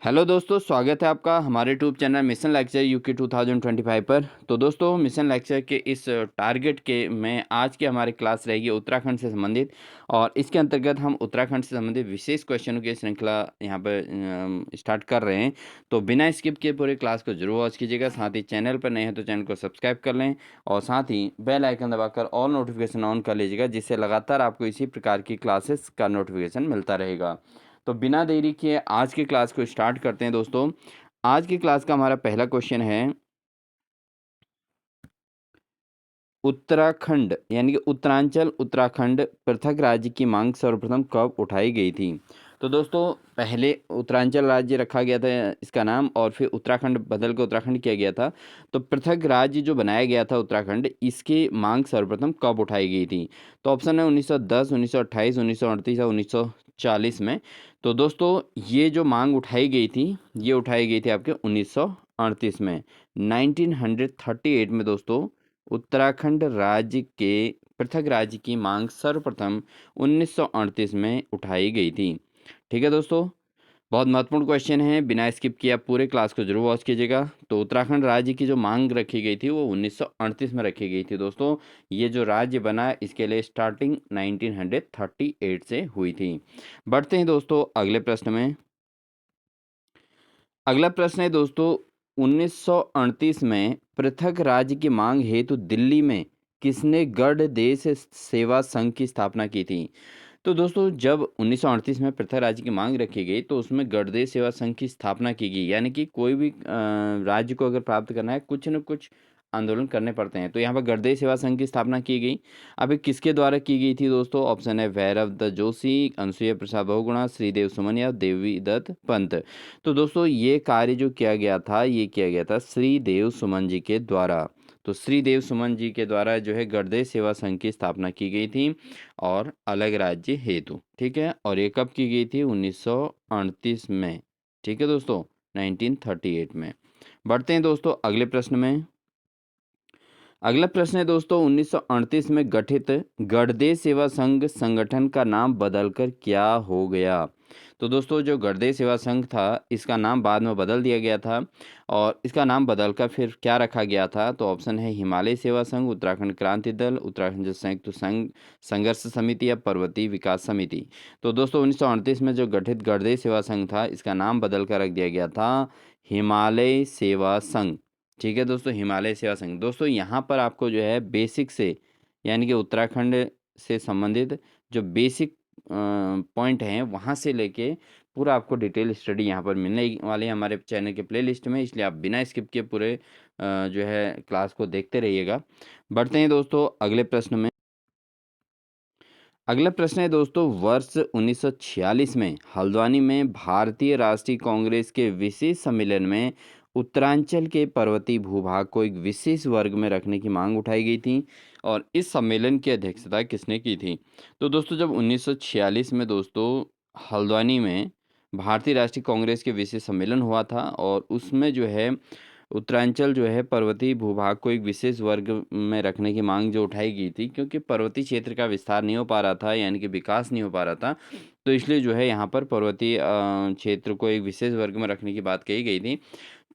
Hello दोस्तों, स्वागत है आपका हमारे YouTube channel mission lecture UK 2025 पर। तो दोस्तों, मिशन लेक्चर के इस टारगेट के में आज की हमारी क्लास रहेगी उत्तराखंड से संबंधित, और इसके अंतर्गत हम उत्तराखंड से संबंधित विशेष क्वेश्चनों की श्रृंखला यहाँ पर स्टार्ट कर रहे हैं। तो बिना स्किप किए पूरे क्लास को जरूर वॉच कीजिएगा। साथ ही चैनल पर नए हैं तो चैनल को सब्सक्राइब कर लें और साथ ही बेल आइकन दबाकर ऑल नोटिफिकेशन ऑन कर लीजिएगा, जिससे लगातार आपको इसी प्रकार की क्लासेस का नोटिफिकेशन मिलता रहेगा। तो बिना देरी किए आज की क्लास को स्टार्ट करते हैं दोस्तों। आज की क्लास का हमारा पहला क्वेश्चन है, उत्तराखंड यानी कि उत्तरांचल उत्तराखंड पृथक राज्य की मांग सर्वप्रथम कब उठाई गई थी। तो दोस्तों, पहले उत्तरांचल राज्य रखा गया था इसका नाम, और फिर उत्तराखंड बदल कर उत्तराखंड किया गया था। तो पृथक राज्य जो बनाया गया था उत्तराखंड, इसकी मांग सर्वप्रथम कब उठाई गई थी। तो ऑप्शन है 1910, 1928, 1938 और 1940 में। तो दोस्तों, ये जो मांग उठाई गई थी, ये उठाई गई थी आपके 1938 में। 1938 में दोस्तों उत्तराखंड राज्य के पृथक राज्य की मांग सर्वप्रथम 1938 में उठाई गई थी। ठीक है दोस्तों, बहुत महत्वपूर्ण क्वेश्चन है, बिना स्किप किए आप पूरे क्लास को जरूर वॉच कीजिएगा। तो उत्तराखंड राज्य की जो मांग रखी गई थी वो 1938 में रखी गई थी दोस्तों। ये जो राज्य बना इसके लिए स्टार्टिंग 1938 से हुई थी। बढ़ते हैं दोस्तों अगले प्रश्न में। अगला प्रश्न है दोस्तों, 1938 में पृथक राज्य की मांग हेतु दिल्ली में किसने गढ़ देश सेवा संघ की स्थापना की थी। तो दोस्तों, जब 1938 में पृथक राज्य की मांग रखी गई तो उसमें गणदेश सेवा संघ की स्थापना की गई। यानी कि कोई भी राज्य को अगर प्राप्त करना है, कुछ न कुछ आंदोलन करने पड़ते हैं। तो यहाँ पर गणदेश सेवा संघ की स्थापना की गई। अब ये किसके द्वारा की गई थी दोस्तों। ऑप्शन है भैरव दत्त जोशी, अनसुईया प्रसाद बहुगुणा, श्रीदेव सुमन या देवी दत्त पंत। तो दोस्तों, ये कार्य जो किया गया था, ये किया गया था श्रीदेव सुमन जी के द्वारा। तो श्रीदेव सुमन जी के द्वारा जो है गणदेश सेवा संघ की स्थापना की गई थी, और अलग राज्य हेतु। ठीक है, और ये कब की गई थी, 1938 में। ठीक है दोस्तों, 1938 में। बढ़ते हैं दोस्तों अगले प्रश्न में। अगला प्रश्न है दोस्तों, 1938 में गठित गणदेश सेवा संघ संगठन का नाम बदलकर क्या हो गया। तो दोस्तों, जो गणदेश सेवा संघ था इसका नाम बाद में बदल दिया गया था, और इसका नाम बदलकर फिर क्या रखा गया था। तो ऑप्शन है हिमालय सेवा संघ, उत्तराखंड क्रांति दल, उत्तराखंड संयुक्त संघ संघर्ष समिति या पर्वतीय विकास समिति। तो दोस्तों, 1938 में जो गठित गणदेश सेवा संघ था इसका नाम बदल कर रख दिया गया था हिमालय सेवा संघ। ठीक है दोस्तों, हिमालय सेवा संघ। दोस्तों, यहाँ पर आपको जो है बेसिक से यानी कि उत्तराखंड से संबंधित जो बेसिक पॉइंट हैं वहाँ से लेके पूरा आपको डिटेल स्टडी यहाँ पर मिलने वाले हैं हमारे चैनल के प्लेलिस्ट में। इसलिए आप बिना स्किप किए पूरे जो है क्लास को देखते रहिएगा। बढ़ते हैं दोस्तों अगले प्रश्न में। अगला प्रश्न है दोस्तों, वर्ष 1946 में हल्द्वानी में भारतीय राष्ट्रीय कांग्रेस के विशेष सम्मेलन में उत्तरांचल के पर्वतीय भूभाग को एक विशेष वर्ग में रखने की मांग उठाई गई थी, और इस सम्मेलन की अध्यक्षता किसने की थी। तो दोस्तों, जब 1946 में दोस्तों हल्द्वानी में भारतीय राष्ट्रीय कांग्रेस के विशेष सम्मेलन हुआ था, और उसमें जो है उत्तरांचल जो है पर्वतीय भूभाग को एक विशेष वर्ग में रखने की मांग जो उठाई गई थी, क्योंकि पर्वतीय क्षेत्र का विस्तार नहीं हो पा रहा था, यानी कि विकास नहीं हो पा रहा था। तो इसलिए जो है यहाँ पर पर्वतीय क्षेत्र को एक विशेष वर्ग में रखने की बात कही गई थी।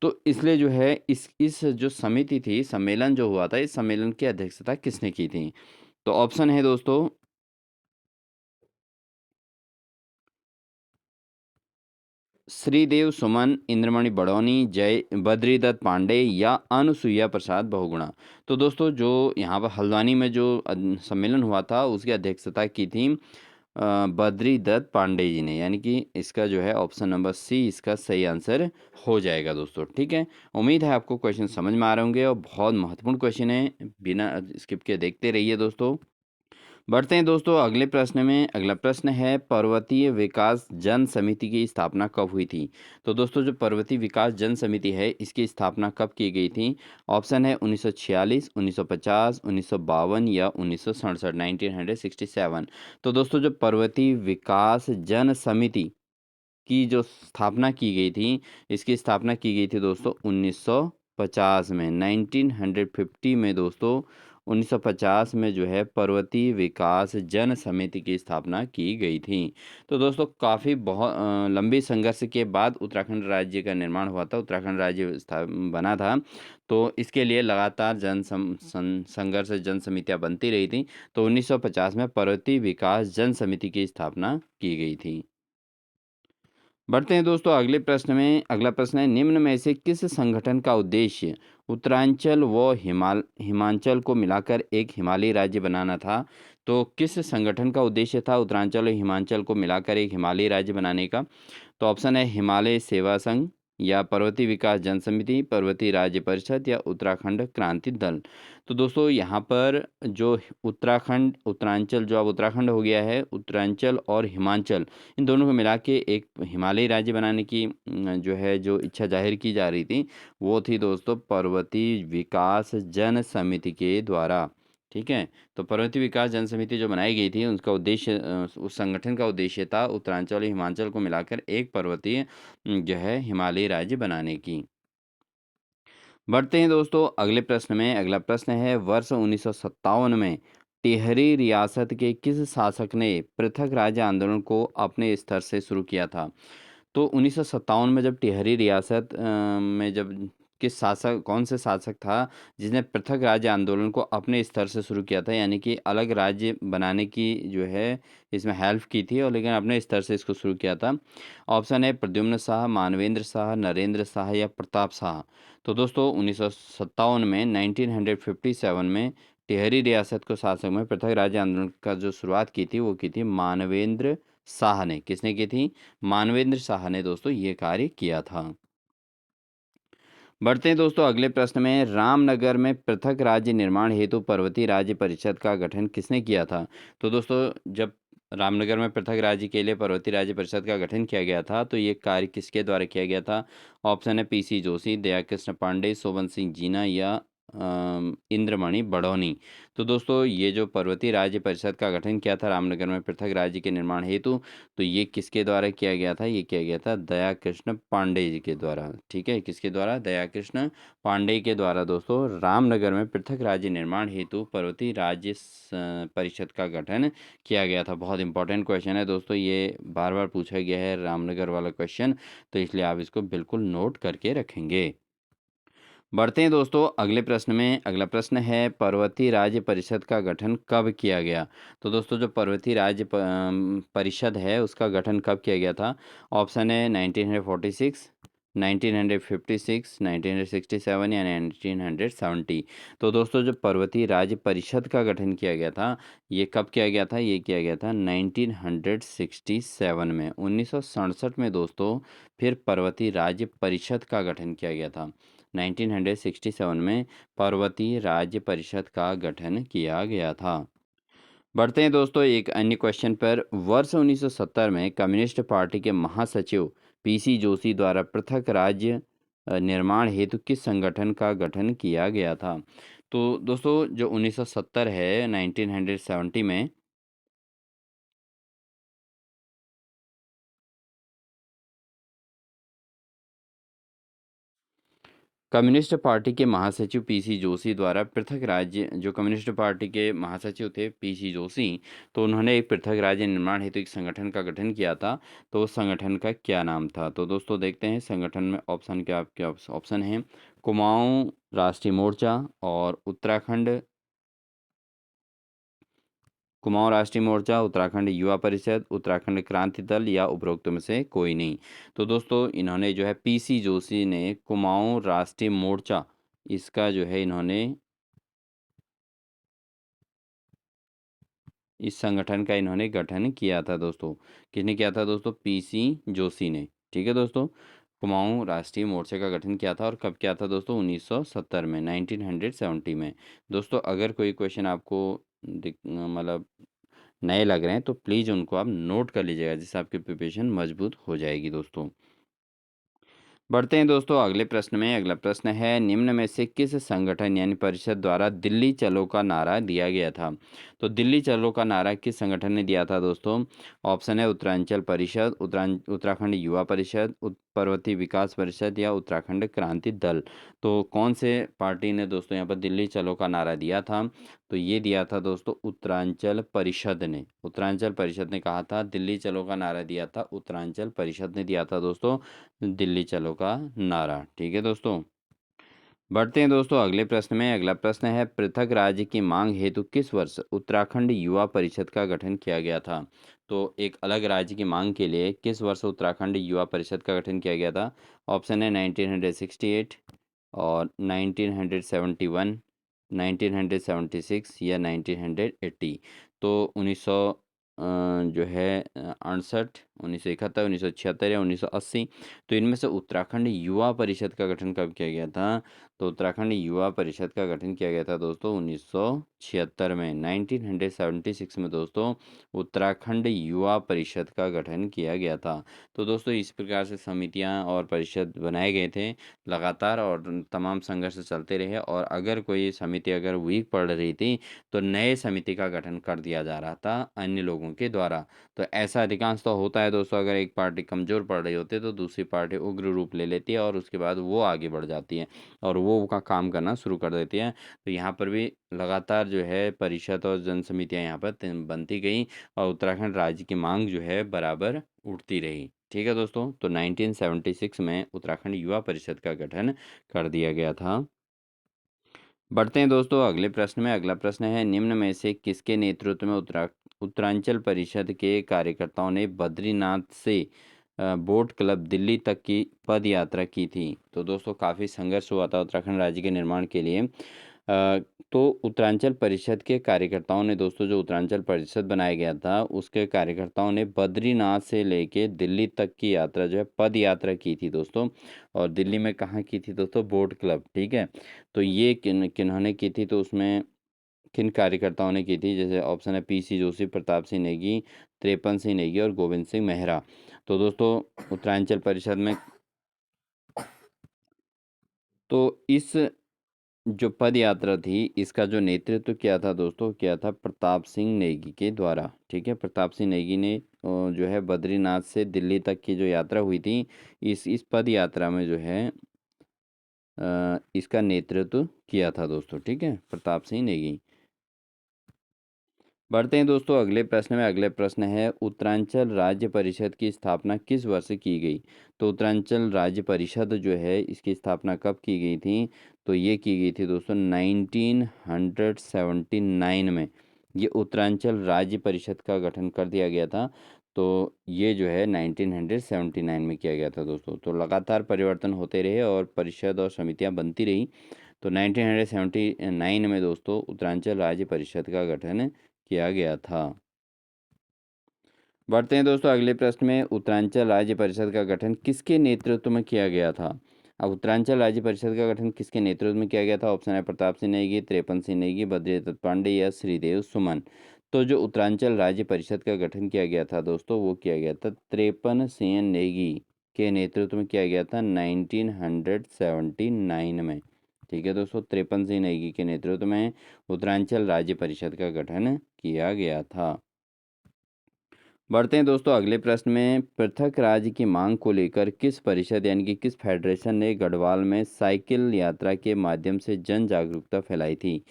तो इसलिए जो है इस जो समिति थी, सम्मेलन जो हुआ था, इस सम्मेलन की अध्यक्षता किसने की थी। तो ऑप्शन है दोस्तों श्रीदेव सुमन, इंद्रमणि बड़ौनी, जय बद्रीदत्त पांडे या अनुसुईया प्रसाद बहुगुणा। तो दोस्तों, जो यहाँ पर हल्द्वानी में जो सम्मेलन हुआ था उसकी अध्यक्षता की थी बद्रीदत्त पांडे जी ने। यानी कि इसका जो है ऑप्शन नंबर सी इसका सही आंसर हो जाएगा दोस्तों। ठीक है, उम्मीद है आपको क्वेश्चन समझ में आ रहे होंगे, और बहुत महत्वपूर्ण क्वेश्चन है, बिना स्किप के देखते रहिए दोस्तों। बढ़ते हैं दोस्तों अगले प्रश्न में। अगला प्रश्न है, पर्वतीय विकास जन समिति की स्थापना कब हुई थी। तो दोस्तों, जो पर्वतीय विकास जन समिति है इसकी स्थापना कब की गई थी। ऑप्शन है 1946, 1950, 1952 या 1967, 1967। तो दोस्तों, जो पर्वतीय विकास जन समिति की जो स्थापना की गई थी, इसकी स्थापना की गई थी दोस्तों 1950 में, 1950 में दोस्तों 1950 में जो है पर्वतीय विकास जन समिति की स्थापना की गई थी। तो दोस्तों काफ़ी बहुत लंबी संघर्ष के बाद उत्तराखंड राज्य का निर्माण हुआ था, उत्तराखंड राज्य बना था। तो इसके लिए लगातार संघर्ष जन समितियाँ बनती रही थी। तो 1950 में पर्वतीय विकास जन समिति की स्थापना की गई थी। बढ़ते हैं दोस्तों अगले प्रश्न में। अगला प्रश्न है, निम्न में से किस संगठन का उद्देश्य उत्तरांचल व हिमांचल को मिलाकर एक हिमालयी राज्य बनाना था? तो किस संगठन का उद्देश्य था उत्तरांचल और हिमांचल को मिलाकर एक हिमालयी राज्य बनाने का? तो ऑप्शन है हिमालय सेवा संघ, या पर्वतीय विकास जन समिति, पर्वतीय राज्य परिषद, या उत्तराखंड क्रांति दल। तो दोस्तों यहाँ पर जो उत्तराखंड उत्तरांचल जो अब उत्तराखंड हो गया है, उत्तरांचल और हिमाचल इन दोनों को मिला के एक हिमालयी राज्य बनाने की जो है जो इच्छा जाहिर की जा रही थी, वो थी दोस्तों पर्वतीय विकास जन समिति के द्वारा। ठीक है, तो पर्वतीय विकास जन समिति जो बनाई गई थी उसका उद्देश्य उस संगठन का उद्देश्य था उत्तरांचल और हिमाचल को मिलाकर एक पर्वतीय जो है हिमालयी राज्य बनाने की। बढ़ते हैं दोस्तों अगले प्रश्न में। अगला प्रश्न है, वर्ष 1957 में टिहरी रियासत के किस शासक ने पृथक राज्य आंदोलन को अपने स्तर से शुरू किया था? तो 1957 में जब टिहरी रियासत में जब किस शासक कौन से शासक था जिसने पृथक राज्य आंदोलन को अपने स्तर से शुरू किया था, यानी कि अलग राज्य बनाने की जो है इसमें हेल्प की थी और लेकिन अपने स्तर से इसको शुरू किया था? ऑप्शन है प्रद्युम्न शाह, मानवेंद्र शाह, नरेंद्र शाह, या प्रताप शाह। तो दोस्तों 1957 में 1957 में टिहरी रियासत को शासक में पृथक राज्य आंदोलन का जो शुरुआत की थी वो की थी मानवेंद्र शाह ने। किसने की थी? मानवेंद्र शाह ने दोस्तों ये कार्य किया था। बढ़ते हैं दोस्तों अगले प्रश्न में। रामनगर में पृथक राज्य निर्माण हेतु पर्वतीय राज्य परिषद का गठन किसने किया था? तो दोस्तों जब रामनगर में पृथक राज्य के लिए पर्वतीय राज्य परिषद का गठन किया गया था तो ये कार्य किसके द्वारा किया गया था? ऑप्शन है पीसी जोशी, दयाकृष्ण पांडे, शोभन सिंह जीना, या इंद्रमणि बड़ौनी। तो दोस्तों ये जो पर्वतीय राज्य परिषद का गठन किया था रामनगर में पृथक राज्य के निर्माण हेतु, तो ये किसके द्वारा किया गया था? ये किया गया था दयाकृष्ण पांडे जी के द्वारा। ठीक है, किसके द्वारा? दयाकृष्ण पांडे के द्वारा दोस्तों रामनगर में पृथक राज्य निर्माण हेतु पर्वतीय राज्य परिषद का गठन किया गया था। बहुत इंपॉर्टेंट क्वेश्चन है दोस्तों, ये बार बार पूछा गया है रामनगर वाला क्वेश्चन, तो इसलिए आप इसको बिल्कुल नोट करके रखेंगे। बढ़ते हैं दोस्तों अगले प्रश्न में। अगला प्रश्न है, पर्वतीय राज्य परिषद का गठन कब किया गया? तो दोस्तों जो पर्वतीय राज्य परिषद है उसका गठन कब किया गया था? ऑप्शन है 1946, 1956, 1967, या 1970। तो दोस्तों जो पर्वतीय राज्य परिषद का गठन किया गया था ये कब किया गया था? ये किया गया था 1967 में। 1967 में दोस्तों फिर पर्वतीय राज्य परिषद का गठन किया गया था। 1967 में पर्वतीय राज्य परिषद का गठन किया गया था। बढ़ते हैं दोस्तों एक अन्य क्वेश्चन पर। वर्ष 1970 में कम्युनिस्ट पार्टी के महासचिव पीसी जोशी द्वारा पृथक राज्य निर्माण हेतु किस संगठन का गठन किया गया था? तो दोस्तों जो 1970 है 1970 में कम्युनिस्ट पार्टी के महासचिव पीसी जोशी द्वारा पृथक राज्य जो कम्युनिस्ट पार्टी के महासचिव थे पीसी जोशी, तो उन्होंने एक पृथक राज्य निर्माण हेतु एक संगठन का गठन किया था। तो उस संगठन का क्या नाम था? तो दोस्तों देखते हैं संगठन में ऑप्शन क्या आपके ऑप्शन हैं। कुमाऊं राष्ट्रीय मोर्चा, और उत्तराखंड कुमाऊं राष्ट्रीय मोर्चा, उत्तराखंड युवा परिषद, उत्तराखंड क्रांति दल, या उपरोक्त में से कोई नहीं। तो दोस्तों इन्होंने जो है पीसी जोशी ने कुमाऊं राष्ट्रीय मोर्चा इसका जो है इन्होंने इस संगठन का इन्होंने गठन किया था दोस्तों। किसने किया था दोस्तों? पीसी जोशी ने। ठीक है दोस्तों, कुमाऊं राष्ट्रीय मोर्चे का गठन किया था और कब किया था दोस्तों? 1970 में, 1970 में। दोस्तों अगर कोई क्वेश्चन आपको मतलब नए लग रहे हैं तो प्लीज़ उनको आप नोट कर लीजिएगा जिससे आपकी प्रिपरेशन मजबूत हो जाएगी दोस्तों। बढ़ते हैं दोस्तों अगले प्रश्न में। अगला प्रश्न है, निम्न में से किस संगठन यानी परिषद द्वारा दिल्ली चलो का नारा दिया गया था? तो दिल्ली चलो का नारा किस संगठन ने दिया था दोस्तों? ऑप्शन है उत्तरांचल परिषद, उत्तराखंड युवा परिषद, पर्वतीय विकास परिषद या उत्तराखंड क्रांति दल। तो कौन से पार्टी ने दोस्तों यहाँ पर दिल्ली चलो का नारा दिया था? तो ये दिया था दोस्तों उत्तरांचल परिषद ने। उत्तरांचल परिषद ने कहा था, दिल्ली चलो का नारा दिया था उत्तरांचल परिषद ने दिया था दोस्तों दिल्ली चलो का नारा। ठीक है दोस्तों। बढ़ते हैं दोस्तों अगले प्रश्न में। अगला प्रश्न है, पृथक राज्य की मांग हेतु किस वर्ष उत्तराखंड युवा परिषद का गठन किया गया था? तो एक अलग राज्य की मांग के लिए किस वर्ष उत्तराखंड युवा परिषद का गठन किया गया था? ऑप्शन है 1968 और 1971, 1976 या 1980। तो 68, 1971, 1976 या 1980। तो इनमें से उत्तराखंड युवा परिषद का गठन कब किया गया था? तो उत्तराखंड युवा परिषद का गठन किया गया था दोस्तों 1976 में। 1976 में दोस्तों उत्तराखंड युवा परिषद का गठन किया गया था। तो दोस्तों इस प्रकार से समितियां और परिषद बनाए गए थे लगातार, और तमाम संघर्ष चलते रहे, और अगर कोई समिति अगर वीक पड़ रही थी तो नए समिति का गठन कर दिया जा रहा था अन्य लोगों के द्वारा। तो ऐसा अधिकांश तो होता है दोस्तों, अगर एक पार्टी कमज़ोर पड़ रही होती है तो दूसरी पार्टी उग्र रूप ले लेती है और उसके बाद वो आगे बढ़ जाती है और वो का काम करना शुरू कर देती है। तो यहाँ पर भी लगातार जो है परिषद और जन समितियाँ यहाँ पर बनती गई और उत्तराखंड राज्य की मांग जो है बराबर उठती रही। ठीक है दोस्तों। तो 1976 में उत्तराखंड युवा परिषद का गठन कर दिया गया था। बढ़ते हैं दोस्तों अगले प्रश्न में। अगला प्रश्न है, निम्न में से किसके नेतृत्व में उत्तरांचल परिषद के कार्यकर्ताओं ने बद्रीनाथ से बोट क्लब दिल्ली तक की पद यात्रा की थी? तो दोस्तों काफ़ी संघर्ष हुआ था उत्तराखंड राज्य के निर्माण के लिए। तो उत्तरांचल परिषद के कार्यकर्ताओं ने दोस्तों, जो उत्तरांचल परिषद बनाया गया था उसके कार्यकर्ताओं ने बद्रीनाथ से लेके दिल्ली तक की यात्रा जो है पद यात्रा की थी दोस्तों। और दिल्ली में कहाँ की थी दोस्तों? Boat club. ठीक है। तो ये किन्होंने की थी? तो उसमें किन कार्यकर्ताओं ने की थी? जैसे ऑप्शन है पीसी जोशी, प्रताप सिंह नेगी, त्रेपन सिंह नेगी और गोविंद सिंह मेहरा। तो दोस्तों उत्तरांचल परिषद में तो इस जो पद यात्रा थी इसका जो नेतृत्व किया था दोस्तों, किया था प्रताप सिंह नेगी के द्वारा। ठीक है। प्रताप सिंह नेगी ने जो है बद्रीनाथ से दिल्ली तक की जो यात्रा हुई थी, इस पद यात्रा में जो है इसका नेतृत्व किया था दोस्तों। ठीक है, प्रताप सिंह नेगी। बढ़ते हैं दोस्तों अगले प्रश्न में। अगले प्रश्न है, उत्तरांचल राज्य परिषद की स्थापना किस वर्ष की गई? तो उत्तरांचल राज्य परिषद जो है इसकी स्थापना कब की गई थी? तो ये की गई थी दोस्तों 1979 में। ये उत्तरांचल राज्य परिषद का गठन कर दिया गया था। तो ये जो है 1979 में किया गया था दोस्तों। तो लगातार परिवर्तन होते रहे और परिषद और समितियां बनती रही। तो 1979 में दोस्तों उत्तरांचल राज्य परिषद का गठन किया गया था। बढ़ते हैं दोस्तों अगले प्रश्न में। उत्तरांचल राज्य परिषद का गठन किसके नेतृत्व में किया गया था? अब उत्तरांचल राज्य परिषद का गठन किसके नेतृत्व में किया गया था? ऑप्शन है प्रताप सिंह नेगी, त्रेपन सिंह नेगी, बद्रीदत्त पांडे या श्रीदेव सुमन। तो जो उत्तरांचल राज्य परिषद का गठन किया गया था दोस्तों, वो किया गया था त्रेपन सिंह नेगी के नेतृत्व में किया गया था 1979 में। ठीक है दोस्तों, त्रेपन सिंह नेगी के नेतृत्व में उत्तरांचल राज्य परिषद का गठन किया गया था। बढ़ते हैं दोस्तों अगले प्रश्न में। पृथक राज्य की मांग को लेकर किस परिषद यानी कि किस फेडरेशन ने गढ़वाल में साइकिल यात्रा के माध्यम से जन जागरूकता फैलाई थी?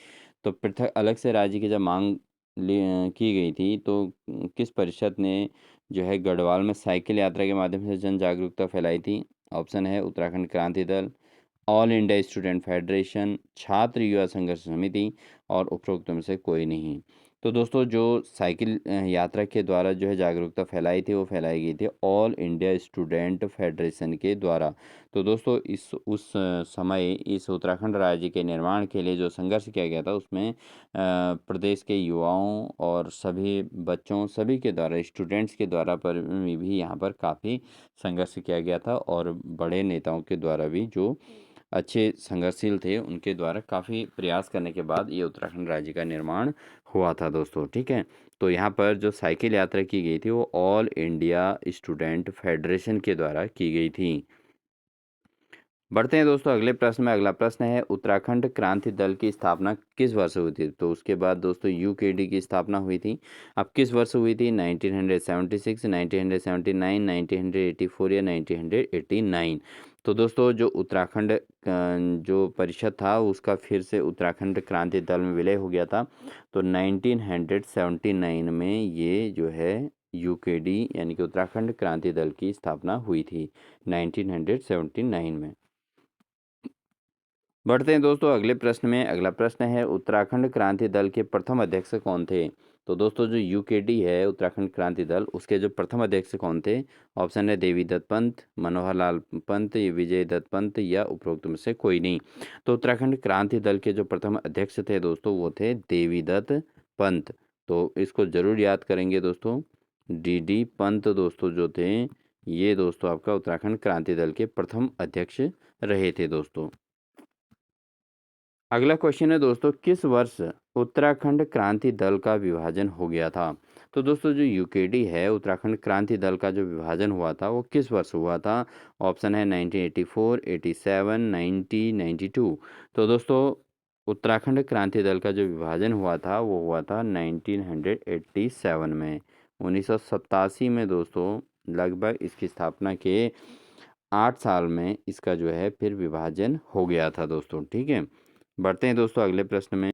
तो पृथक अलग से राज्य की जब मांग की गई थी तो किस परिषद ने जो है गढ़वाल में साइकिल यात्रा के माध्यम से जन जागरूकता फैलाई थी? ऑप्शन है Uttarakhand Kranti Dal, all India student federation, छात्र युवा संघर्ष समिति और उपरोक्त में से कोई नहीं। तो दोस्तों जो साइकिल यात्रा के द्वारा जो है जागरूकता फैलाई थी, वो फैलाई गई थी ऑल इंडिया स्टूडेंट फेडरेशन के द्वारा। तो दोस्तों उस समय इस उत्तराखंड राज्य के निर्माण के लिए जो संघर्ष किया गया था उसमें प्रदेश के युवाओं और सभी बच्चों सभी के द्वारा, स्टूडेंट्स के द्वारा पर भी यहाँ पर काफ़ी संघर्ष किया गया था, और बड़े नेताओं के द्वारा भी जो अच्छे संघर्षशील थे उनके द्वारा काफ़ी प्रयास करने के बाद ये उत्तराखंड राज्य का निर्माण हुआ था दोस्तों। ठीक है। तो यहाँ पर जो साइकिल यात्रा की गई थी वो ऑल इंडिया स्टूडेंट फेडरेशन के द्वारा की गई थी। बढ़ते हैं दोस्तों अगले प्रश्न में। अगला प्रश्न है उत्तराखंड क्रांति दल की स्थापना किस वर्ष हुई थी? तो उसके बाद दोस्तों यूकेडी की स्थापना हुई थी। अब किस वर्ष हुई थी? 1976, 1979, 1984 या 1989। तो दोस्तों जो उत्तराखंड जो परिषद था उसका फिर से उत्तराखंड क्रांति दल में विलय हो गया था। तो 1979 में ये जो है यूकेडी यानी कि उत्तराखंड क्रांति दल की स्थापना हुई थी 1979 में। बढ़ते हैं दोस्तों अगले प्रश्न में। अगला प्रश्न है उत्तराखंड क्रांति दल के प्रथम अध्यक्ष कौन थे? तो दोस्तों जो यूकेडी है उत्तराखंड क्रांति दल उसके जो प्रथम अध्यक्ष कौन थे? ऑप्शन है देवी दत्त पंत, मनोहर लाल पंत, या विजय दत्त पंत या उपरोक्त में से कोई नहीं। तो उत्तराखंड क्रांति दल के जो प्रथम अध्यक्ष थे दोस्तों वो थे देवी दत्त पंत। तो इसको जरूर याद करेंगे दोस्तों। डी पंत दोस्तों जो थे ये दोस्तों आपका उत्तराखंड क्रांति दल के प्रथम अध्यक्ष रहे थे दोस्तों। अगला क्वेश्चन है दोस्तों किस वर्ष उत्तराखंड क्रांति दल का विभाजन हो गया था? तो दोस्तों जो यूकेडी है उत्तराखंड क्रांति दल का जो विभाजन हुआ था वो किस वर्ष हुआ था? ऑप्शन है 1984, 87, 90, 92। तो दोस्तों उत्तराखंड क्रांति दल का जो विभाजन हुआ था वो हुआ था 1987 में। 1987 में दोस्तों लगभग इसकी स्थापना के 8 साल में इसका जो है फिर विभाजन हो गया था दोस्तों। ठीक है, बढ़ते हैं दोस्तों अगले प्रश्न में।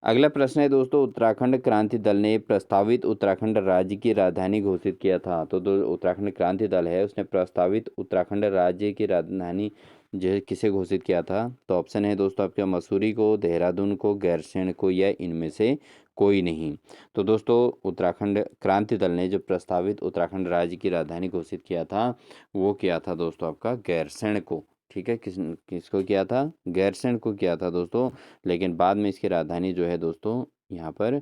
अगला प्रश्न है दोस्तों उत्तराखंड क्रांति दल ने प्रस्तावित उत्तराखंड राज्य की राजधानी घोषित किया था। तो दो उत्तराखंड क्रांति दल है उसने प्रस्तावित उत्तराखंड राज्य की राजधानी जो है किसे घोषित किया था? तो ऑप्शन है दोस्तों आपके मसूरी को, देहरादून को, गैरसैंण को या इनमें से कोई नहीं। तो दोस्तों उत्तराखंड क्रांति दल ने जो प्रस्तावित उत्तराखंड राज्य की राजधानी घोषित किया था वो किया था दोस्तों आपका गैरसैंण को। ठीक है, किसको किया था? गैरसैंण को किया था दोस्तों। लेकिन बाद में इसकी राजधानी जो है दोस्तों यहाँ पर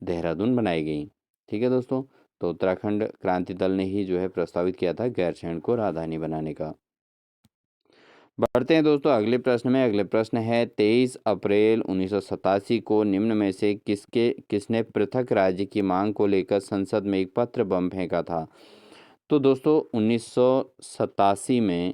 देहरादून बनाई गई। ठीक है दोस्तों, तो उत्तराखंड क्रांति दल ने ही जो है प्रस्तावित किया था गैरसैंण को राजधानी बनाने का। बढ़ते हैं दोस्तों अगले प्रश्न में। अगले प्रश्न है 23 अप्रैल 1987 को निम्न में से किसने पृथक राज्य की मांग को लेकर संसद में एक पत्र बम फेंका था? तो दोस्तों 1987 में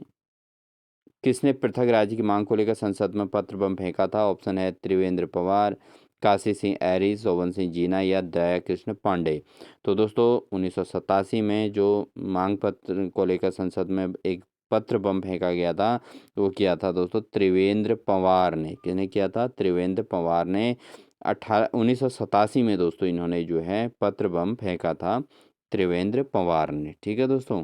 किसने पृथक राज्य की मांग को लेकर संसद में पत्र बम फेंका था? ऑप्शन है त्रिवेंद्र पवार, काशी सिंह ऐरी, शोभन सिंह जीना या दया कृष्ण पांडे। तो दोस्तों 1987 में जो मांग पत्र को लेकर संसद में एक पत्र बम फेंका गया था वो किया था दोस्तों त्रिवेंद्र पवार ने। किसने किया था? त्रिवेंद्र पवार ने 1987 में दोस्तों इन्होंने जो है पत्र बम फेंका था त्रिवेंद्र पवार ने। ठीक है दोस्तों,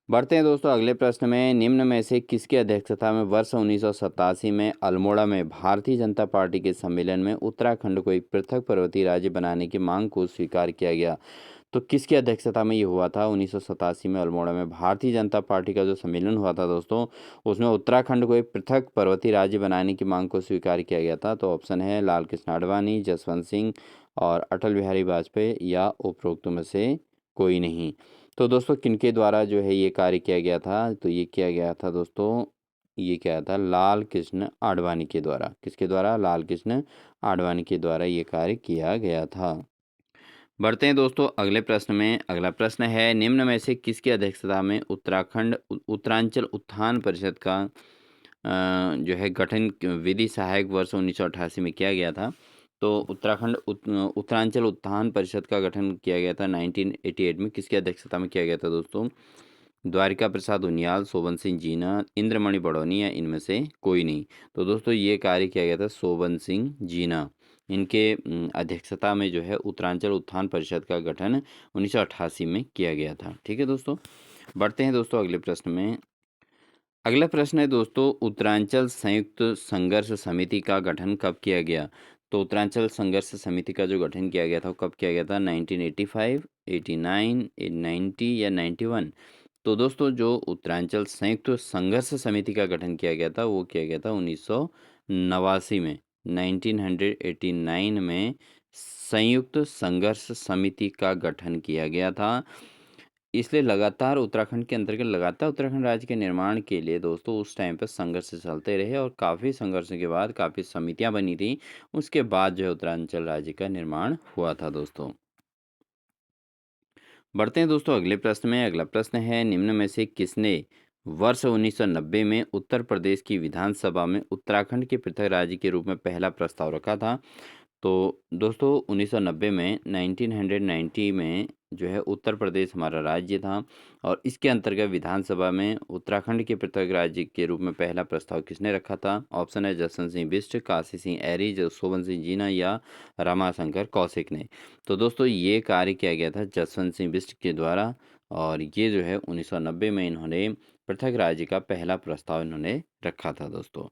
बढ़ते हैं दोस्तों अगले प्रश्न में। निम्न में से किसकी अध्यक्षता में वर्ष 1987 में अल्मोड़ा में भारतीय जनता पार्टी के सम्मेलन में उत्तराखंड को एक पृथक पर्वतीय राज्य बनाने की मांग को स्वीकार किया गया? तो किसकी अध्यक्षता में ये हुआ था? 1987 में अल्मोड़ा में भारतीय जनता पार्टी का जो सम्मेलन हुआ था दोस्तों उसमें उत्तराखंड को एक पृथक पर्वतीय राज्य बनाने की मांग को स्वीकार किया गया था। तो ऑप्शन है लाल कृष्ण आडवाणी, जसवंत सिंह और अटल बिहारी वाजपेयी या उपरोक्त में से कोई नहीं। तो दोस्तों किनके द्वारा जो है ये कार्य किया गया था? तो ये किया गया था दोस्तों, ये क्या था? लाल कृष्ण आडवाणी के द्वारा। किसके द्वारा? लाल कृष्ण आडवाणी के द्वारा ये कार्य किया गया था। बढ़ते हैं दोस्तों अगले प्रश्न में। अगला प्रश्न है निम्न में से किसकी अध्यक्षता में उत्तरांचल उत्थान परिषद का जो है गठन विधि सहायक वर्ष 1988 में किया गया था? तो उत्तरांचल उत्थान परिषद का गठन किया गया था 1988 में। किसकी अध्यक्षता में किया गया था दोस्तों? द्वारिका प्रसाद उनियाल, शोभन सिंह जीना, इंद्रमणि बड़ौनी या इनमें से कोई नहीं। तो दोस्तों ये कार्य किया गया था शोभन सिंह जीना। इनके अध्यक्षता में जो है उत्तरांचल उत्थान परिषद का गठन 1988 में किया गया था। ठीक है दोस्तों, बढ़ते हैं दोस्तों अगले प्रश्न में। अगला प्रश्न है दोस्तों उत्तरांचल संयुक्त संघर्ष समिति का गठन कब किया गया? तो उत्तरांचल संघर्ष समिति का जो गठन किया गया था वो कब किया गया था? 1985, 89, 90 या 91। तो दोस्तों जो उत्तरांचल संयुक्त संघर्ष समिति का गठन किया गया था वो किया गया था 1989 में। 1989 में संयुक्त संघर्ष समिति का गठन किया गया था। इसलिए लगातार उत्तराखंड के अंतर्गत लगातार उत्तराखंड राज्य के निर्माण के लिए दोस्तों उस टाइम पर संघर्ष चलते रहे और काफ़ी संघर्ष के बाद काफ़ी समितियां बनी थी। उसके बाद जो है उत्तरांचल राज्य का निर्माण हुआ था दोस्तों। बढ़ते हैं दोस्तों अगले प्रश्न में। अगला प्रश्न है निम्न में से किसने वर्ष 1990 में उत्तर प्रदेश की विधानसभा में उत्तराखंड के पृथक राज्य के रूप में पहला प्रस्ताव रखा था। तो दोस्तों 1990 में 1990 में जो है उत्तर प्रदेश हमारा राज्य था और इसके अंतर्गत विधानसभा में उत्तराखंड के पृथक राज्य के रूप में पहला प्रस्ताव किसने रखा था? ऑप्शन है जसवंत सिंह बिष्ट, काशी सिंह ऐरी, जसवंत सिंह जीना या रमाशंकर कौशिक ने। तो दोस्तों ये कार्य किया गया था जसवंत सिंह बिष्ट के द्वारा और ये जो है 1990 में इन्होंने पृथक राज्य का पहला प्रस्ताव इन्होंने रखा था दोस्तों।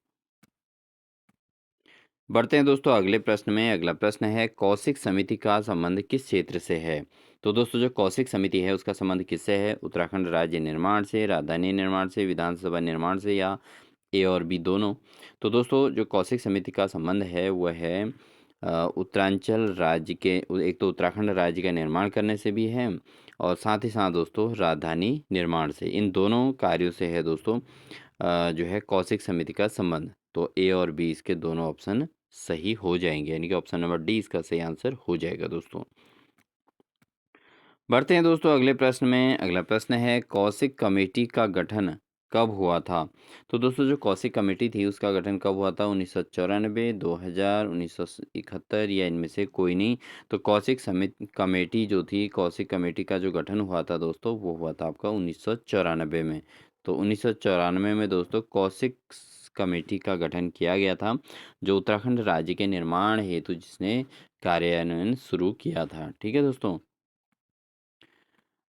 बढ़ते हैं दोस्तों अगले प्रश्न में। अगला प्रश्न है कौशिक समिति का संबंध किस क्षेत्र से है? तो दोस्तों जो कौशिक समिति है उसका संबंध किससे है? उत्तराखंड राज्य निर्माण से, राजधानी निर्माण से, विधानसभा निर्माण से या ए और बी दोनों? तो दोस्तों जो कौशिक समिति का संबंध है वह है उत्तरांचल राज्य के एक तो उत्तराखंड राज्य का निर्माण करने से भी है और साथ ही साथ दोस्तों राजधानी निर्माण से, इन दोनों कार्यों से है दोस्तों जो है कौशिक समिति का संबंध। तो ए और बी इसके दोनों ऑप्शन सही हो जाएंगे, यानी कि ऑप्शन नंबर डी इसका सही आंसर हो जाएगा दोस्तों। बढ़ते हैं दोस्तों अगले प्रश्न में। अगला प्रश्न है कौशिक कमेटी का गठन कब हुआ था? तो दोस्तों जो कौशिक कमेटी थी उसका गठन कब हुआ था? 1994, 2000, 1971 या इनमें से कोई नहीं। तो कौशिक समिति कमेटी जो थी, कौशिक कमेटी का जो गठन हुआ था दोस्तों वो हुआ था आपका 1994 में। तो 1994 में दोस्तों कौशिक कमेटी का गठन किया गया था जो उत्तराखंड राज्य के निर्माण हेतु जिसने कार्यान्वयन शुरू किया था। ठीक है दोस्तों।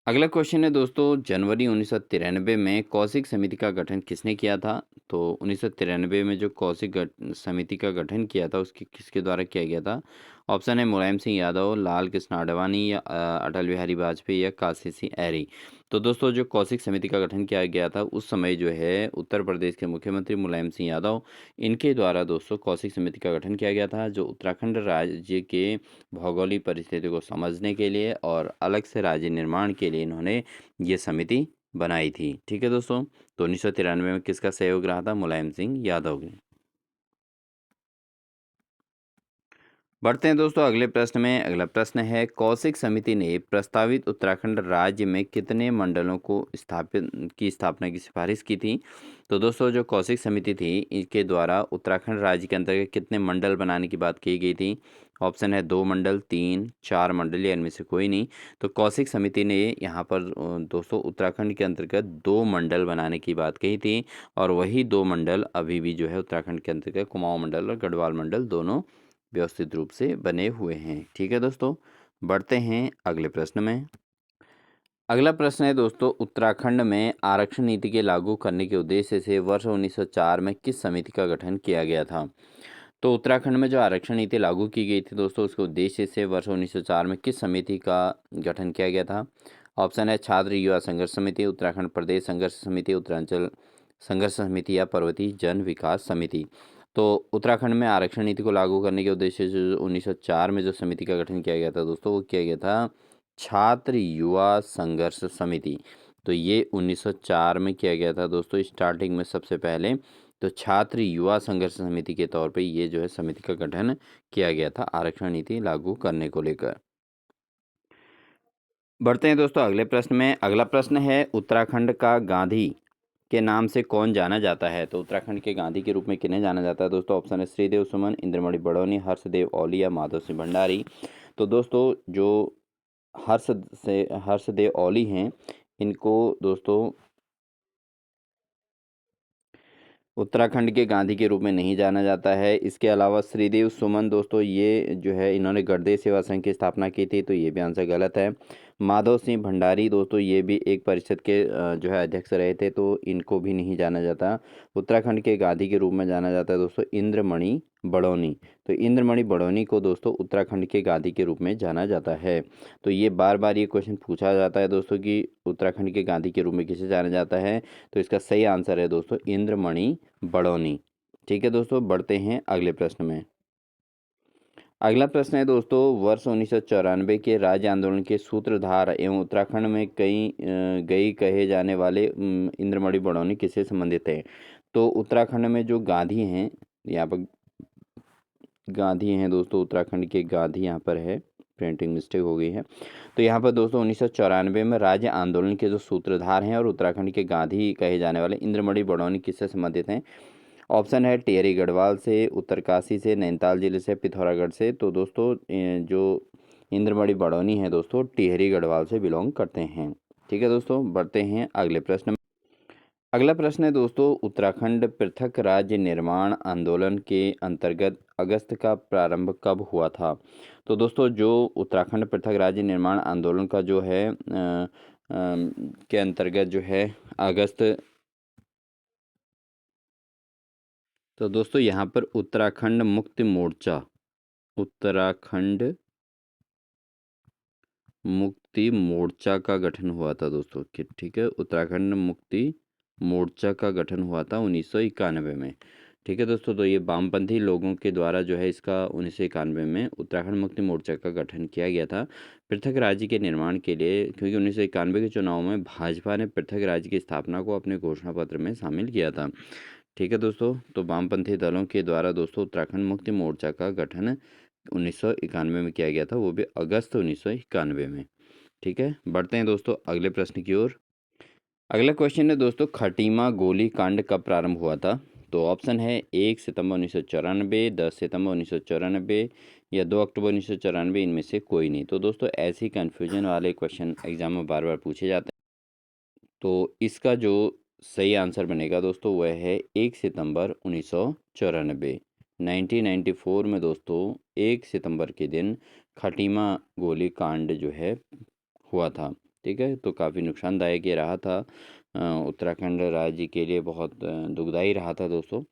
अगला क्वेश्चन है दोस्तों जनवरी 1993 में कौशिक समिति का गठन किसने किया था? तो 1993 में जो समिति का गठन किया था उसके किसके द्वारा किया गया था? ऑप्शन है मुलायम सिंह यादव, लाल कृष्ण आडवाणी या अटल बिहारी वाजपेयी या काशी सिंह ऐरी। तो दोस्तों जो कौशिक समिति का गठन किया गया था उस समय जो है उत्तर प्रदेश के मुख्यमंत्री मुलायम सिंह यादव इनके द्वारा दोस्तों कौशिक समिति का गठन किया गया था जो उत्तराखंड राज्य के भौगोलिक परिस्थिति को समझने के लिए और अलग से राज्य निर्माण के लिए इन्होंने ये समिति बनाई थी। ठीक है दोस्तों। तो 1993 में किसका सहयोग रहा था? मुलायम सिंह यादव ने। बढ़ते हैं दोस्तों अगले प्रश्न में। अगला प्रश्न है कौशिक समिति ने प्रस्तावित उत्तराखंड राज्य में कितने मंडलों को स्थापना की सिफारिश की थी? तो दोस्तों जो कौशिक समिति थी इसके द्वारा उत्तराखंड राज्य के अंतर्गत कितने मंडल बनाने की बात की गई थी? ऑप्शन है 2 मंडल, 3, 4 मंडल या इनमें से कोई नहीं। तो कौशिक समिति ने यहाँ पर दोस्तों उत्तराखंड के अंतर्गत 2 मंडल बनाने की बात कही थी और वही 2 मंडल अभी भी जो है उत्तराखंड के अंतर्गत कुमाऊं मंडल और गढ़वाल मंडल दोनों व्यवस्थित रूप से बने हुए हैं। ठीक है दोस्तों। बढ़ते हैं अगले प्रश्न में। अगला प्रश्न है दोस्तों उत्तराखंड में आरक्षण नीति के लागू करने के उद्देश्य से वर्ष 1904 में किस समिति का गठन किया गया था? तो उत्तराखंड में जो आरक्षण नीति लागू की गई थी दोस्तों उसके उद्देश्य से वर्ष 1904 में किस समिति का गठन किया गया था? ऑप्शन है छात्र युवा संघर्ष समिति, उत्तराखंड प्रदेश संघर्ष समिति, उत्तरांचल संघर्ष समिति या पर्वतीय जन विकास समिति। तो उत्तराखंड में आरक्षण नीति को लागू करने के उद्देश्य से जो 1904 में जो समिति का गठन किया गया था दोस्तों वो किया गया था छात्र युवा संघर्ष समिति। तो ये 1904 में किया गया था दोस्तों स्टार्टिंग में सबसे पहले। तो छात्र युवा संघर्ष समिति के तौर पे ये जो है समिति का गठन किया गया था आरक्षण नीति लागू करने को लेकर। बढ़ते हैं दोस्तों अगले प्रश्न में। अगला प्रश्न है उत्तराखंड का गांधी के नाम से कौन जाना जाता है? तो उत्तराखंड के गांधी के रूप में किन्हें जाना जाता है दोस्तों? ऑप्शन है श्रीदेव सुमन, इंद्रमणि बड़ौनी, हर्षदेव औली या माधव सिंह भंडारी। तो दोस्तों जो हर्षदेव औली हैं इनको दोस्तों उत्तराखंड के गांधी के रूप में नहीं जाना जाता है। इसके अलावा श्रीदेव सुमन दोस्तों ये जो है इन्होंने गणदेव सेवा संघ की स्थापना की थी, तो ये भी आंसर गलत है। माधव सिंह भंडारी दोस्तों ये भी एक परिषद के जो है अध्यक्ष रहे थे, तो इनको भी नहीं जाना जाता। उत्तराखंड के गांधी के रूप में जाना जाता है दोस्तों इंद्रमणि बड़ौनी। तो इंद्रमणि बड़ौनी को दोस्तों उत्तराखंड के गांधी के रूप में जाना जाता है। तो ये बार बार ये क्वेश्चन पूछा जाता है दोस्तों कि उत्तराखंड के गांधी के रूप में किसे जाना जाता है, तो इसका सही आंसर है दोस्तों इंद्रमणि बड़ौनी। ठीक है दोस्तों। बढ़ते हैं अगले प्रश्न में। अगला प्रश्न है दोस्तों वर्ष 1994 के राज्य आंदोलन के सूत्रधार एवं उत्तराखंड में गई कहे जाने वाले इंद्रमणि बड़ौनी किससे संबंधित है? तो उत्तराखंड में जो गांधी हैं यहाँ पर गांधी हैं दोस्तों, उत्तराखंड के गांधी यहाँ पर है प्रिंटिंग मिस्टेक हो गई है। तो यहाँ पर दोस्तों 1994 में राज्य आंदोलन के जो सूत्रधार हैं और उत्तराखंड के गांधी कहे जाने वाले इंद्रमणि बडौनी किससे संबंधित हैं? ऑप्शन है टिहरी गढ़वाल से, उत्तरकाशी से, नैनीताल जिले से, पिथौरागढ़ से। तो दोस्तों जो इंद्रमणि बडौनी है दोस्तों टिहरी गढ़वाल से बिलोंग करते हैं। ठीक है दोस्तों, बढ़ते हैं अगले प्रश्न में। अगला प्रश्न है दोस्तों, उत्तराखंड पृथक राज्य निर्माण आंदोलन के अंतर्गत अगस्त का प्रारंभ कब हुआ था? तो दोस्तों जो उत्तराखंड पृथक राज्य निर्माण आंदोलन का जो है के अंतर्गत जो है अगस्त। तो दोस्तों यहाँ पर उत्तराखंड मुक्ति मोर्चा का गठन हुआ था दोस्तों। ठीक है, उत्तराखंड मुक्ति मोर्चा का गठन हुआ था 1991 में। ठीक है दोस्तों, तो ये वामपंथी लोगों के द्वारा जो है इसका 1991 में उत्तराखंड मुक्ति मोर्चा का गठन किया गया था पृथक राज्य के निर्माण के लिए, क्योंकि 1991 के चुनाव में भाजपा ने पृथक राज्य की स्थापना को अपने घोषणा पत्र में शामिल किया था। ठीक है दोस्तों, तो वामपंथी दलों के द्वारा दोस्तों उत्तराखंड मुक्ति मोर्चा का गठन 1991 में किया गया था, वो भी अगस्त 1991 में। ठीक है, बढ़ते हैं दोस्तों अगले प्रश्न की ओर। अगला क्वेश्चन है दोस्तों, खटीमा गोली कांड कब प्रारंभ हुआ था? तो ऑप्शन है 1 सितंबर 1994, 10 सितंबर 1994 या 2 अक्टूबर 1994, इनमें से कोई नहीं। तो दोस्तों ऐसी कन्फ्यूजन वाले क्वेश्चन एग्जाम में बार बार पूछे जाते हैं, तो इसका जो सही आंसर बनेगा दोस्तों वह है 1 सितंबर 1994। 1994 में दोस्तों 1 सितंबर के दिन खटीमा गोली कांड जो है हुआ था। ठीक है, तो काफ़ी नुकसानदायक ये रहा था, उत्तराखंड राज्य के लिए बहुत दुखदाई रहा था दोस्तों।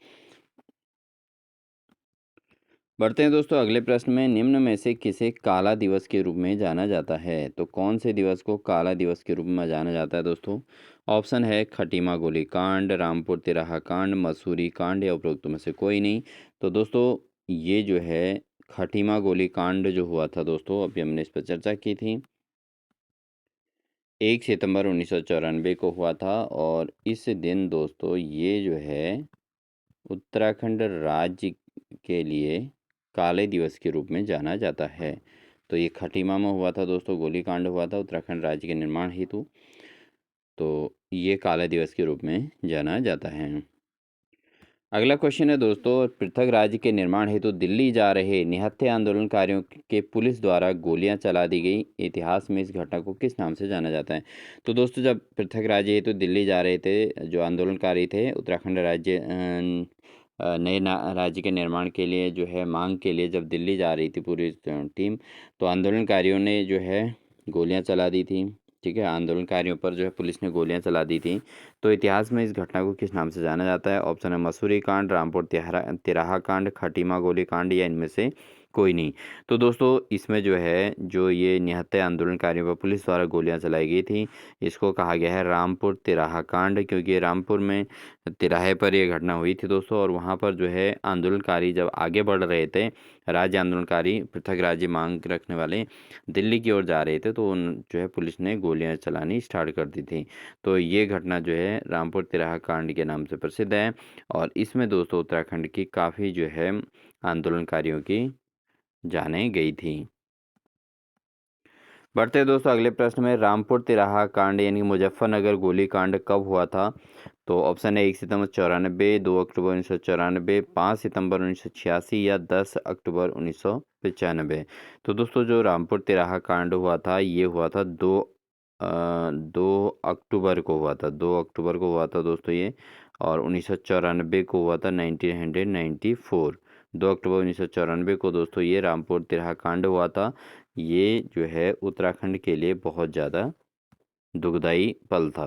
बढ़ते हैं दोस्तों अगले प्रश्न में। निम्न में से किसे काला दिवस के रूप में जाना जाता है? तो कौन से दिवस को काला दिवस के रूप में जाना जाता है दोस्तों? ऑप्शन है खटीमा गोली कांड, रामपुर तिराहा कांड, मसूरी कांड या उपरोक्त में से कोई नहीं। तो दोस्तों ये जो है खटीमा गोली कांड जो हुआ था दोस्तों, अभी हमने इस पर चर्चा की थी, 1 सितंबर 1994 को हुआ था। और इस दिन दोस्तों ये जो है उत्तराखंड राज्य के लिए काले दिवस के रूप में जाना जाता है। तो ये खटीमा में हुआ था दोस्तों, गोलीकांड हुआ था उत्तराखंड राज्य के निर्माण हेतु, तो ये काले दिवस के रूप में जाना जाता है। अगला क्वेश्चन है दोस्तों, पृथक राज्य के निर्माण हेतु दिल्ली जा रहे निहत्थे आंदोलनकारियों के पुलिस द्वारा गोलियां चला दी गई, इतिहास में इस घटना को किस नाम से जाना जाता है? तो दोस्तों जब पृथक राज्य हेतु दिल्ली जा रहे थे जो आंदोलनकारी थे, उत्तराखंड राज्य नए राज्य के निर्माण के लिए जो है मांग के लिए जब दिल्ली जा रही थी पूरी टीम, तो आंदोलनकारियों ने जो है गोलियां चला दी थी। ठीक है, आंदोलनकारियों पर जो है पुलिस ने गोलियां चला दी थी। तो इतिहास में इस घटना को किस नाम से जाना जाता है? ऑप्शन है मसूरी कांड, रामपुर तिराहा कांड, खटीमा गोली कांड या इनमें से कोई नहीं। तो दोस्तों इसमें जो है जो ये निहत्थे आंदोलनकारियों पर पुलिस द्वारा गोलियां चलाई गई थी, इसको कहा गया है रामपुर तिराहा कांड, क्योंकि रामपुर में तिराहे पर यह घटना हुई थी दोस्तों। और वहाँ पर जो है आंदोलनकारी जब आगे बढ़ रहे थे, राज्य आंदोलनकारी पृथक राज्य मांग रखने वाले दिल्ली की ओर जा रहे थे, तो उन जो है पुलिस ने गोलियां चलानी स्टार्ट कर दी थी। तो ये घटना जो है रामपुर तिराहा कांड के नाम से प्रसिद्ध है। और इसमें दोस्तों उत्तराखंड की काफ़ी जो है आंदोलनकारियों की जाने गई थी। बढ़ते हैं दोस्तों अगले प्रश्न में। रामपुर तिराहा कांड यानी कि मुजफ्फरनगर गोली कांड कब हुआ था? तो ऑप्शन है 1 सितंबर 94, 2 अक्टूबर 1994, 5 सितंबर 1986 या 10 अक्टूबर 1995। तो दोस्तों जो रामपुर तिराहा कांड हुआ था ये हुआ था 2 अक्टूबर को हुआ था, 2 अक्टूबर को हुआ था दोस्तों ये। और 1994 को हुआ था 1994, 2 अक्टूबर 1994 को दोस्तों ये रामपुर तिराहा कांड हुआ था। ये जो है उत्तराखंड के लिए बहुत ज़्यादा दुखदाई पल था।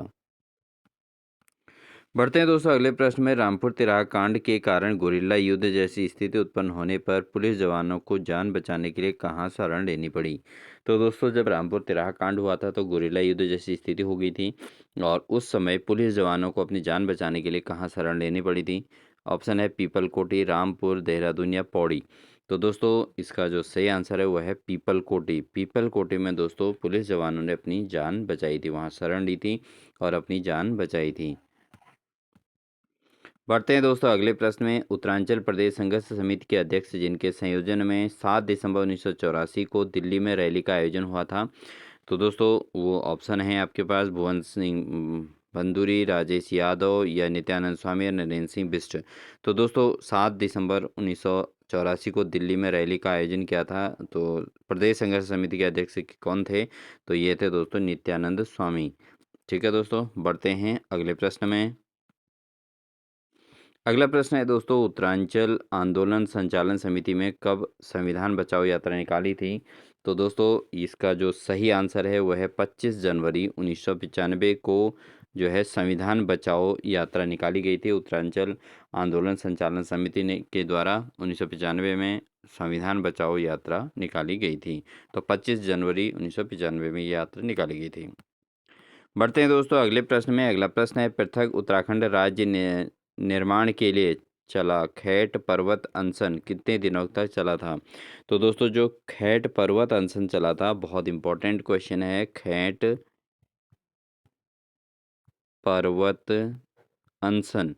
बढ़ते हैं दोस्तों अगले प्रश्न में। रामपुर तिराहा कांड के कारण गुरिल्ला युद्ध जैसी स्थिति उत्पन्न होने पर पुलिस जवानों को जान बचाने के लिए कहाँ शरण लेनी पड़ी? तो दोस्तों जब रामपुर तिराहा कांड हुआ था तो गुरिल्ला युद्ध जैसी स्थिति हो गई थी, और उस समय पुलिस जवानों को अपनी जान बचाने के लिए कहाँ शरण लेनी पड़ी थी? ऑप्शन है पीपल कोटी, रामपुर, देहरादून या पौड़ी। तो दोस्तों इसका जो सही आंसर है वह है पीपल कोटी। पीपल कोटी में दोस्तों पुलिस जवानों ने अपनी जान बचाई थी, वहाँ शरण ली थी और अपनी जान बचाई थी। बढ़ते हैं दोस्तों अगले प्रश्न में। उत्तरांचल प्रदेश संघर्ष समिति के अध्यक्ष जिनके संयोजन में 7 दिसंबर 1984 को दिल्ली में रैली का आयोजन हुआ था। तो दोस्तों वो ऑप्शन है आपके पास भुवन सिंह भंदूरी, राजेश यादव या नित्यानंद स्वामी या नरेंद्र सिंह बिष्ट। तो दोस्तों 7 दिसंबर 1984 को दिल्ली में रैली का आयोजन किया था। तो प्रदेश संघर्ष समिति के अध्यक्ष कौन थे? तो ये थे दोस्तों नित्यानंद स्वामी। ठीक है दोस्तों, बढ़ते हैं अगले प्रश्न में। अगला प्रश्न है दोस्तों, उत्तरांचल आंदोलन संचालन समिति में कब संविधान बचाओ यात्रा निकाली थी? तो दोस्तों इसका जो सही आंसर है वह है 25 जनवरी 1995 को जो है संविधान बचाओ यात्रा निकाली गई थी। उत्तरांचल आंदोलन संचालन समिति ने के द्वारा 1995 में संविधान बचाओ यात्रा निकाली गई थी। तो 25 जनवरी 1995 में ये यात्रा निकाली गई थी। बढ़ते हैं दोस्तों अगले प्रश्न में। अगला प्रश्न है, पृथक उत्तराखंड राज्य निर्माण के लिए चला खैट पर्वत अनशन कितने दिनों तक चला था? तो दोस्तों जो खैट पर्वत अनशन चला था, बहुत इंपॉर्टेंट क्वेश्चन है, खैट पर्वत अनशन।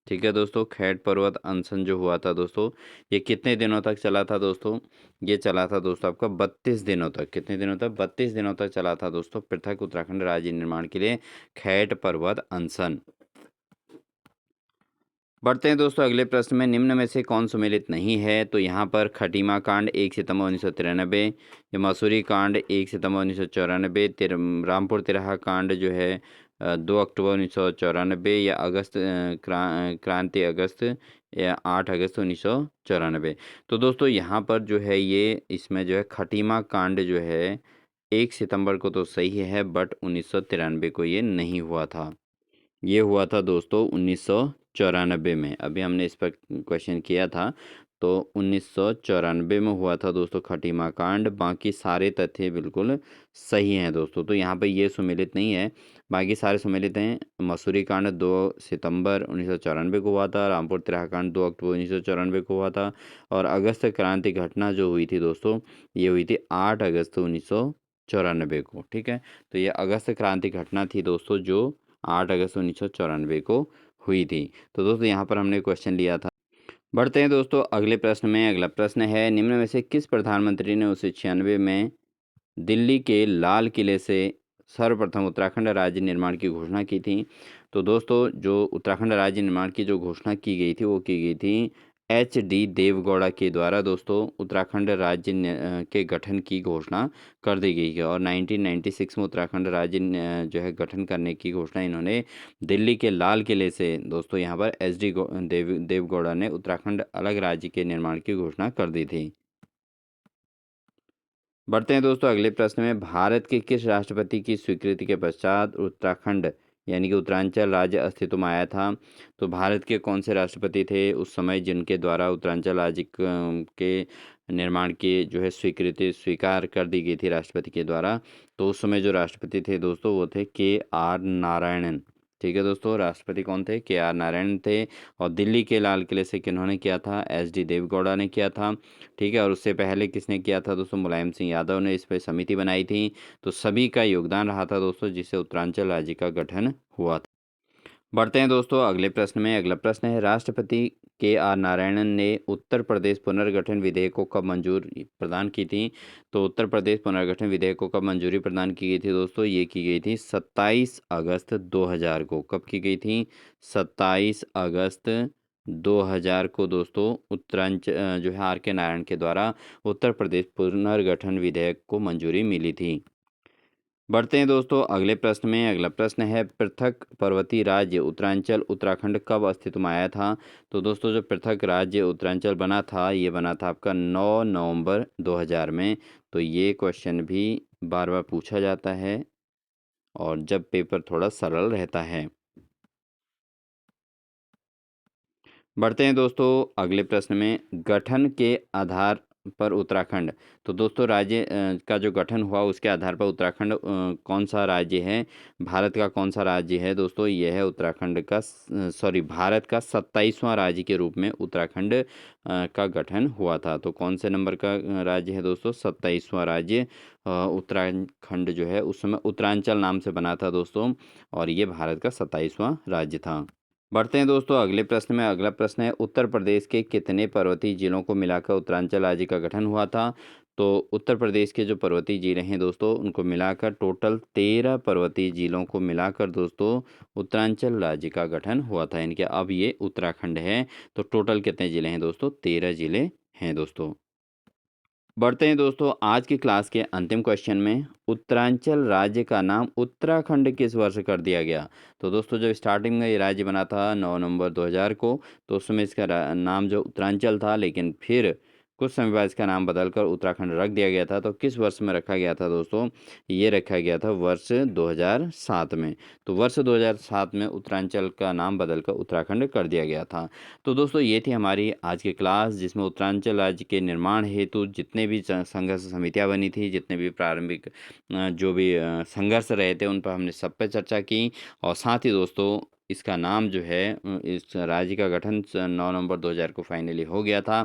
ठीक है दोस्तों, खैट पर्वत अनशन जो हुआ था दोस्तों, ये कितने दिनों तक चला था दोस्तों? ये चला था दोस्तों आपका 32 दिनों तक। कितने दिनों तक? 32 दिनों तक चला था दोस्तों पृथक उत्तराखंड राज्य निर्माण के लिए खैट पर्वत अनशन। बढ़ते हैं दोस्तों अगले प्रश्न में। निम्न में से कौन सम्मिलित नहीं है? तो यहाँ पर खटीमा कांड 1 सितंबर 1993, या मसूरी कांड 1 सितंबर 1994, रामपुर तिराहा कांड जो है 2 अक्टूबर 1994, या क्रांति अगस्त या 8 अगस्त 1994। तो दोस्तों यहाँ पर जो है ये इसमें जो है खटीमा कांड जो है 1 सितंबर को तो सही है, बट 1993 को ये नहीं हुआ था। ये हुआ था दोस्तों 1994 में। अभी हमने इस पर क्वेश्चन किया था, तो 1994 में हुआ था दोस्तों खटीमा कांड। बाकी सारे तथ्य बिल्कुल सही हैं दोस्तों, तो यहाँ पे ये सुमेलित नहीं है, बाकी सारे सुमेलित हैं। मसूरी कांड 2 सितंबर 1994 को हुआ था, रामपुर तिराहा कांड 2 अक्टूबर 1994 को हुआ था, और अगस्त क्रांति घटना जो हुई थी दोस्तों, ये हुई थी 8 अगस्त 1994 को। ठीक है, तो ये अगस्त क्रांति घटना थी दोस्तों जो 8 अगस्त 1994 को हुई थी। तो दोस्तों यहाँ पर हमने क्वेश्चन लिया था। बढ़ते हैं दोस्तों अगले प्रश्न में। अगला प्रश्न है, निम्न में से किस प्रधानमंत्री ने 1996 में दिल्ली के लाल किले से सर्वप्रथम उत्तराखंड राज्य निर्माण की घोषणा की थी? तो दोस्तों जो उत्तराखंड राज्य निर्माण की जो घोषणा की गई थी वो की गई थी एच.डी. देवगौड़ा के द्वारा दोस्तों। उत्तराखंड राज्य के गठन की घोषणा कर दी गई है, और 1996 में उत्तराखंड राज्य जो है गठन करने की घोषणा इन्होंने दिल्ली के लाल किले से दोस्तों यहाँ पर एच.डी. देवगौड़ा ने उत्तराखंड अलग राज्य के निर्माण की घोषणा कर दी थी। बढ़ते हैं दोस्तों अगले प्रश्न में। भारत के किस राष्ट्रपति की स्वीकृति के पश्चात उत्तराखंड यानी कि उत्तरांचल राज्य अस्तित्व में आया था? तो भारत के कौन से राष्ट्रपति थे उस समय जिनके द्वारा उत्तरांचल राज्य के निर्माण की जो है स्वीकृति स्वीकार कर दी गई थी राष्ट्रपति के द्वारा? तो उस समय जो राष्ट्रपति थे दोस्तों वो थे के.आर. नारायणन। ठीक है दोस्तों, राष्ट्रपति कौन थे? के.आर. नारायणन थे। और दिल्ली के लाल किले से किन्होंने किया था? एच.डी. देवगौड़ा ने किया था। ठीक है, और उससे पहले किसने किया था दोस्तों? मुलायम सिंह यादव ने इस पे समिति बनाई थी। तो सभी का योगदान रहा था दोस्तों जिससे उत्तरांचल राज्य का गठन हुआ था। बढ़ते हैं दोस्तों अगले प्रश्न में। अगला प्रश्न है, राष्ट्रपति के.आर. नारायणन ने उत्तर प्रदेश पुनर्गठन विधेयक को कब मंजूरी प्रदान की थी? तो उत्तर प्रदेश पुनर्गठन विधेयक को कब मंजूरी प्रदान की गई थी दोस्तों? ये की गई थी 27 अगस्त 2000 को। कब की गई थी? 27 अगस्त 2000 को दोस्तों उत्तरांचल जो है आर.के. नारायण के द्वारा उत्तर प्रदेश पुनर्गठन विधेयक को मंजूरी मिली थी। बढ़ते हैं दोस्तों अगले प्रश्न में। अगला प्रश्न है, पृथक पर्वतीय राज्य उत्तरांचल उत्तराखंड कब अस्तित्व में आया था? तो दोस्तों जो पृथक राज्य उत्तरांचल बना था ये बना था आपका 9 नवंबर 2000 में। तो ये क्वेश्चन भी बार बार पूछा जाता है और जब पेपर थोड़ा सरल रहता है। बढ़ते हैं दोस्तों अगले प्रश्न में। गठन के आधार पर उत्तराखंड, तो दोस्तों राज्य का जो गठन हुआ उसके आधार पर उत्तराखंड कौन सा राज्य है? भारत का कौन सा राज्य है दोस्तों? यह है उत्तराखंड का भारत का 27वां राज्य के रूप में उत्तराखंड का गठन हुआ था। तो कौन से नंबर का राज्य है दोस्तों? 27वां राज्य उत्तराखंड जो है उस समय उत्तरांचल नाम से बना था दोस्तों, और ये भारत का 27वां राज्य था। बढ़ते हैं दोस्तों अगले प्रश्न में। अगला प्रश्न है, उत्तर प्रदेश के कितने पर्वतीय जिलों को मिलाकर उत्तरांचल राज्य का गठन हुआ था? तो उत्तर प्रदेश के जो पर्वतीय जिले हैं दोस्तों, उनको मिलाकर टोटल 13 पर्वतीय जिलों को मिलाकर दोस्तों उत्तरांचल राज्य का गठन हुआ था, यानी कि अब ये उत्तराखंड है। तो टोटल कितने जिले हैं दोस्तों? 13 जिले हैं दोस्तों। बढ़ते हैं दोस्तों आज की क्लास के अंतिम क्वेश्चन में। उत्तरांचल राज्य का नाम उत्तराखंड किस वर्ष कर दिया गया? तो दोस्तों जब स्टार्टिंग में ये राज्य बना था 9 नवंबर 2000 को, तो उस समय इसका नाम जो उत्तरांचल था, लेकिन फिर कुछ समय बाद इसका नाम बदलकर उत्तराखंड रख दिया गया था। तो किस वर्ष में रखा गया था दोस्तों? ये रखा गया था वर्ष 2007 में। तो वर्ष 2007 में उत्तरांचल का नाम बदलकर उत्तराखंड कर दिया गया था। तो दोस्तों ये थी हमारी आज की क्लास, जिसमें उत्तरांचल राज्य के निर्माण हेतु जितने भी संघर्ष समितियां बनी थी, जितने भी प्रारंभिक जो भी संघर्ष रहे थे, उन पर हमने सब पे चर्चा की। और साथ ही दोस्तों इसका नाम जो है इस राज्य का गठन 9 नवंबर 2000 को फाइनली हो गया था।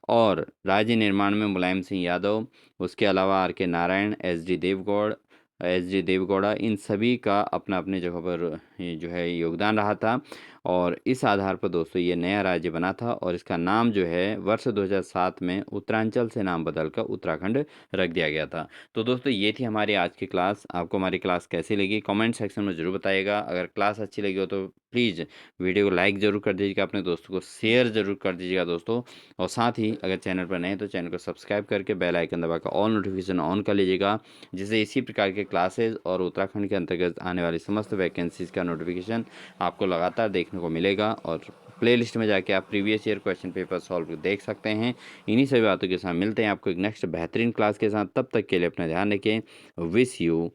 और राज्य निर्माण में मुलायम सिंह यादव, उसके अलावा आर के नारायण, एस डी देवगौड़ा, इन सभी का अपना अपने जगह पर ये जो है योगदान रहा था। और इस आधार पर दोस्तों ये नया राज्य बना था, और इसका नाम जो है वर्ष 2007 में उत्तरांचल से नाम बदलकर उत्तराखंड रख दिया गया था। तो दोस्तों ये थी हमारी आज की क्लास। आपको हमारी क्लास कैसी लगी कमेंट सेक्शन में ज़रूर बताइएगा। अगर क्लास अच्छी लगी हो तो प्लीज़ वीडियो को लाइक ज़रूर कर दीजिएगा, अपने दोस्तों को शेयर ज़रूर कर दीजिएगा दोस्तों। और साथ ही अगर चैनल पर नए हैं तो चैनल को सब्सक्राइब करके बेल आइकन दबाकर ऑल नोटिफिकेशन ऑन कर लीजिएगा, जिससे इसी प्रकार के क्लासेज और उत्तराखंड के अंतर्गत आने वाली समस्त वैकेंसीज़ का नोटिफिकेशन आपको लगातार देखने को मिलेगा। और प्लेलिस्ट में जाके आप previous year question paper solve देख सकते हैं। इन्हीं सभी बातों के साथ मिलते हैं आपको एक नेक्स्ट बेहतरीन क्लास के साथ। तब तक के लिए अपना ध्यान रखें। Wish you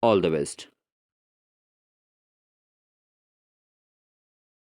all the best.